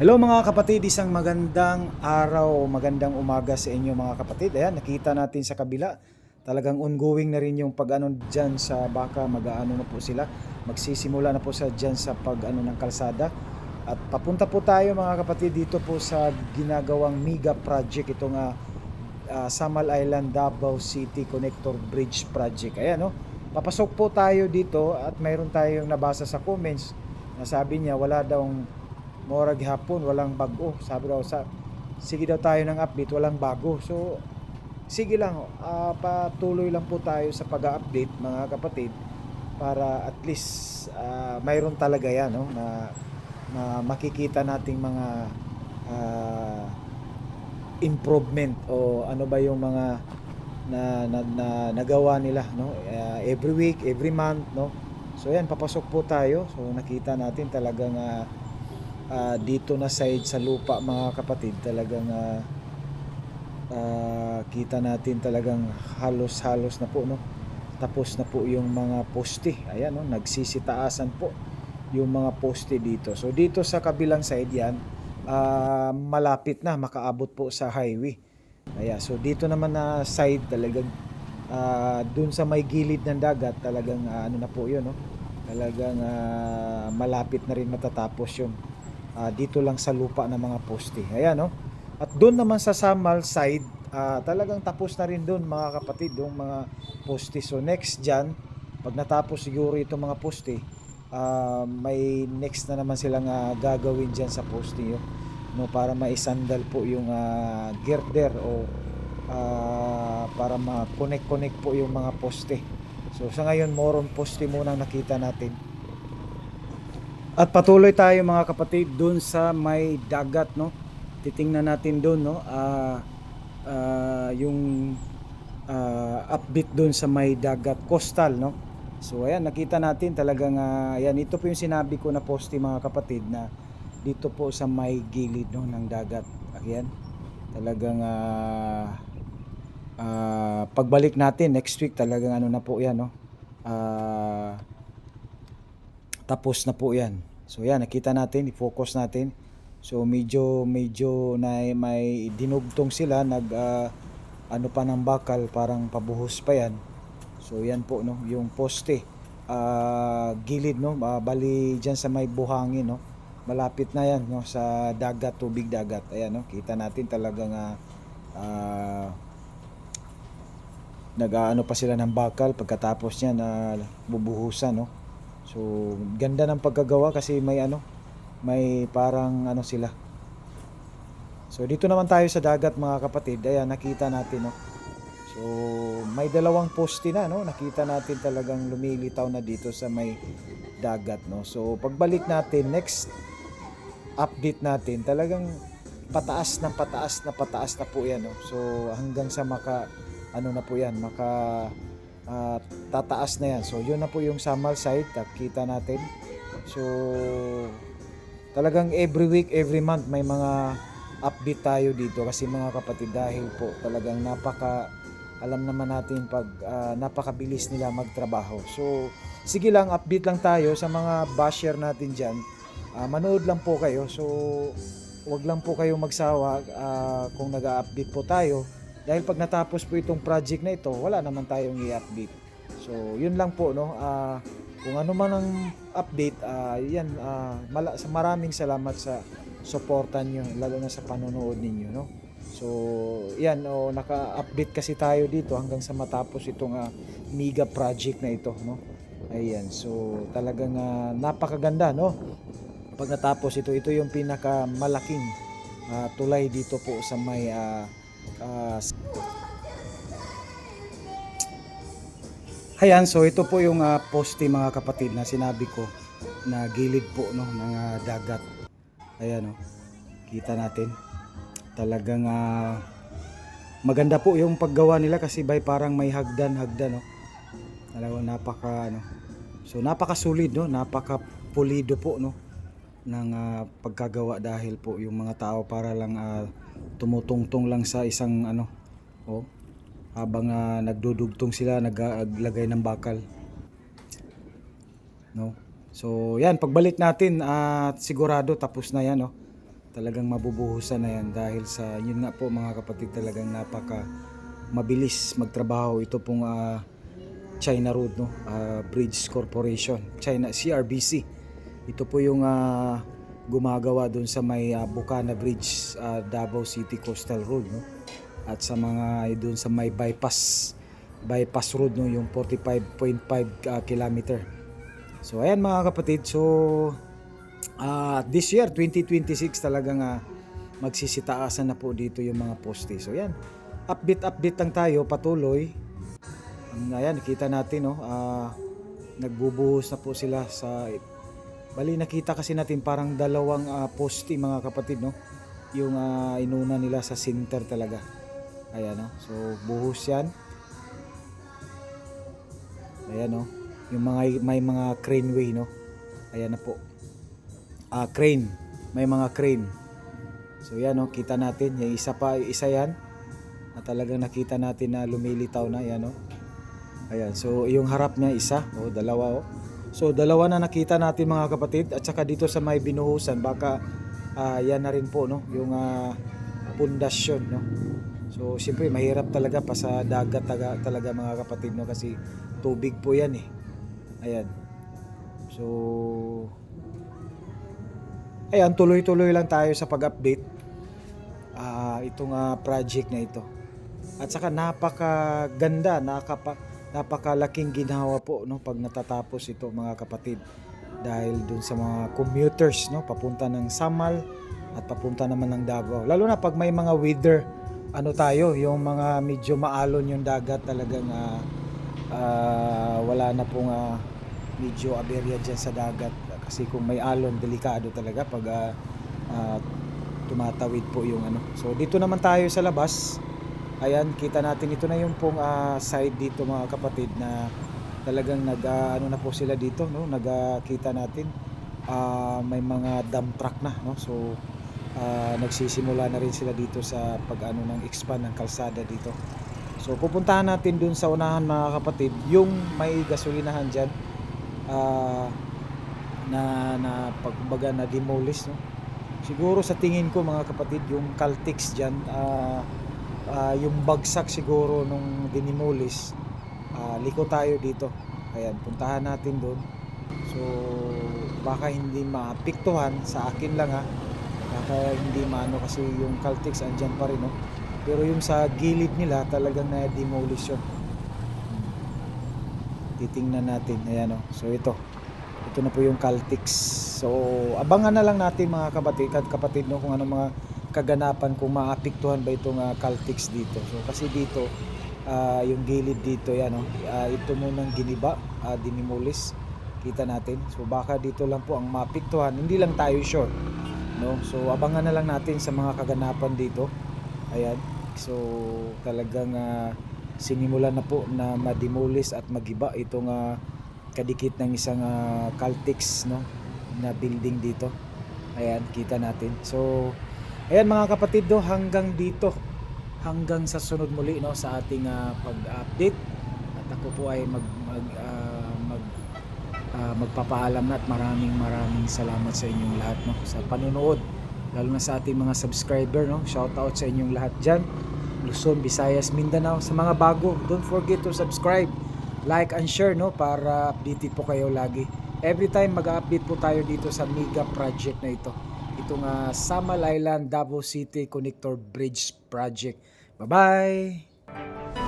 Hello mga kapatid, isang magandang araw, magandang umaga sa inyo mga kapatid. Ayan, nakita natin sa kabila, talagang ongoing na rin yung pag-ano dyan sa baka, mag-ano na po sila. Magsisimula na po sa dyan sa pag-ano ng kalsada. At papunta po tayo mga kapatid dito po sa ginagawang mega project, itong Samal Island Davao City Connector Bridge Project. Ayan, no? Papasok po tayo dito at mayroon tayong nabasa sa comments na sabi niya wala daw morag hapon walang bago, sabi daw sige daw tayo ng update, walang bago. So sige lang, patuloy lang po tayo sa pag-update mga kapatid, para at least mayroon talaga yan, no, na makikita nating mga ah, improvement o ano ba yung mga na nagawa nila, no, every week, every month, no. So yan, papasok po tayo. So nakita natin talagang dito na side sa lupa mga kapatid, talagang kita natin talagang halos-halos na po, no. Tapos na po yung mga poste. Ayan, no, nagsisitaasan po yung mga poste dito. So dito sa kabilang side yan, malapit na makaabot po sa highway. Kaya so dito naman na side talagang dun sa may gilid ng dagat, talagang ano na po yun, no. Talagang malapit na rin matatapos yun. Dito lang sa lupa ng mga poste. Ayan, no. At doon naman sa Samal side, talagang tapos na rin doon mga kapatid, yung mga poste. So next dyan, pag natapos siguro itong mga poste, may next na naman silang gagawin dyan sa poste yun, no, para maisandal po yung girder o para ma-connect po yung mga poste. So sa ngayon, more on poste muna nakita natin. At patuloy tayo mga kapatid dun sa may dagat, no. Titingnan natin dun, no, yung update dun sa may dagat coastal, no. So ayan, nakita natin talagang ayan, ito po yung sinabi ko na poste mga kapatid, na dito po sa may gilid, no, ng dagat. Ayan, talagang pagbalik natin next week, talagang ano na po yan, no. Tapos na po yan. So yan, nakita natin, i-focus natin. So medyo na may dinugtong sila, ano pa ng bakal, parang pabuhos pa yan. So yan po, no, yung poste, gilid, no, bali diyan sa may buhangin, no. Malapit na yan, no, sa dagat, tubig dagat. Ayan, no, kita natin talagang nag-aano pa sila ng bakal, pagkatapos niya na bubuhusan, no. So ganda ng pagkagawa kasi may ano, may parang ano sila. So dito naman tayo sa dagat mga kapatid. Ayan, nakita natin, no. So may dalawang poste na, no. Nakita natin talagang lumilitaw na dito sa may dagat, no. So pagbalik natin, next update natin, talagang pataas na pataas na pataas na po yan, no. So hanggang sa ano na po yan, tataas na yan. So yun na po yung Samal site, kita natin. So talagang every week, every month may mga update tayo dito kasi mga kapatid, dahil po talagang alam naman natin pag napakabilis nila magtrabaho. So sige lang, update lang tayo sa mga basher natin dyan. Manood lang po kayo. So wag lang po kayo magsawa kung nag-update po tayo, dahil pag natapos po itong project na ito, wala naman tayong i-update. So yun lang po, no. Kung ano man ang update, yan, maraming salamat sa suporta nyo, lalo na sa panonood ninyo, no. So yan, naka-update kasi tayo dito hanggang sa matapos itong mega project na ito, no. Ayan, so talagang napakaganda, no. Pag natapos ito yung pinakamalaking tulay dito po sa may ayan, so ito po yung poste mga kapatid na sinabi ko, na gilid po, no, ng dagat. Ayan, no, kita natin talagang maganda po yung paggawa nila kasi parang may hagdan, no. Talagang so napakasulit, no, napakapulido po, no, ng pagkagawa, dahil po yung mga tao para lang tumutungtong lang sa isang habang nagdudugtong sila, naglagay ng bakal, no. So yan, pagbalik natin sigurado tapos na yan, no. talagang mabubuhusan na yan dahil sa yun nga po mga kapatid, talagang napaka mabilis magtrabaho ito pong China Road, no? Bridge Corporation, China CRBC. Ito po yung gumagawa doon sa may Bukana Bridge, Davao City Coastal Road, no? At sa mga doon sa may bypass road, no, yung 45.5 kilometer. So ayan mga kapatid, so this year 2026 talagang magsisitaasan na po dito yung mga poste. So yan, update lang tayo patuloy. Ayan, nakita natin, no, nagbubuhos na po sila sa bali, nakita kasi natin parang dalawang poste mga kapatid, no, yung inuna nila sa center talaga. Ayan, no, so buhos yan. Ayan, no, yung may mga craneway, no, ayan na po, crane, may mga crane. So yan, no, kita natin yung isa yan at talagang nakita natin na lumilitaw na yan, no. Ayan, so yung harap niya isa, dalawa, so dalawa na nakita natin mga kapatid. At saka dito sa may binuhusan, baka yan na rin po, no, yung pundasyon, no. So siyempre mahirap talaga pa sa dagat talaga mga kapatid, no, kasi tubig po yan eh. Ayan, so ayan, tuloy-tuloy lang tayo sa pag-update itong project na ito. At saka napakaganda, napakalaking ginhawa po, no, pag natatapos ito mga kapatid, dahil dun sa mga commuters, no, papunta ng Samal at papunta naman ng Davao, lalo na pag may mga weather tayo, yung mga medyo maalon yung dagat, talagang wala na pong medyo aberya dyan sa dagat, kasi kung may alon, delikado talaga pag tumatawid po yung So dito naman tayo sa labas. Ayan, kita natin, ito na yung pong side dito mga kapatid, na talagang na po sila dito, no, nagkita natin may mga dump truck na, no. So nagsisimula na rin sila dito sa ng expand ng kalsada dito. So pupuntahan natin dun sa unahan mga kapatid, yung may gasolinahan dyan, na pagbaga na demolish, no. Siguro sa tingin ko mga kapatid, yung Caltex dyan, yung bagsak siguro nung dinimolish, liko tayo dito. Ayan, puntahan natin doon. So baka hindi maapektuhan, sa akin lang baka hindi maano, kasi yung Caltex andyan pa rin, no? Pero yung sa gilid nila talagang na-demolish yun. Titingnan natin, ayan, no? So ito na po yung Caltex. So abangan na lang natin mga kapatid, no, kung anong mga kaganapan, kung maapektuhan ba itong Caltex dito. So kasi dito yung gilid dito, yan, no, ito munang giniba, dinimolish, kita natin. So baka dito lang po ang maapektuhan, hindi lang tayo sure, no. So abangan na lang natin sa mga kaganapan dito. Ayan, so talagang sinimulan na po na mademolish at magiba itong kadikit ng isang Caltex, no, na building dito. Ayan, kita natin. So ayan mga kapatid, do, hanggang dito, hanggang sa sunod muli, no, sa ating pag-update. At ako po ay magpapaalam na, at maraming salamat sa inyong lahat, no, sa panonood, lalo na sa ating mga subscriber, no. Shout out sa inyong lahat dyan, Luzon, Visayas, Mindanao. Sa mga bago, don't forget to subscribe, like and share, no, para updated po kayo lagi. Every time mag-update po tayo dito sa mega project na ito, itong Samal Island Davao City Connector Bridge Project. Bye bye.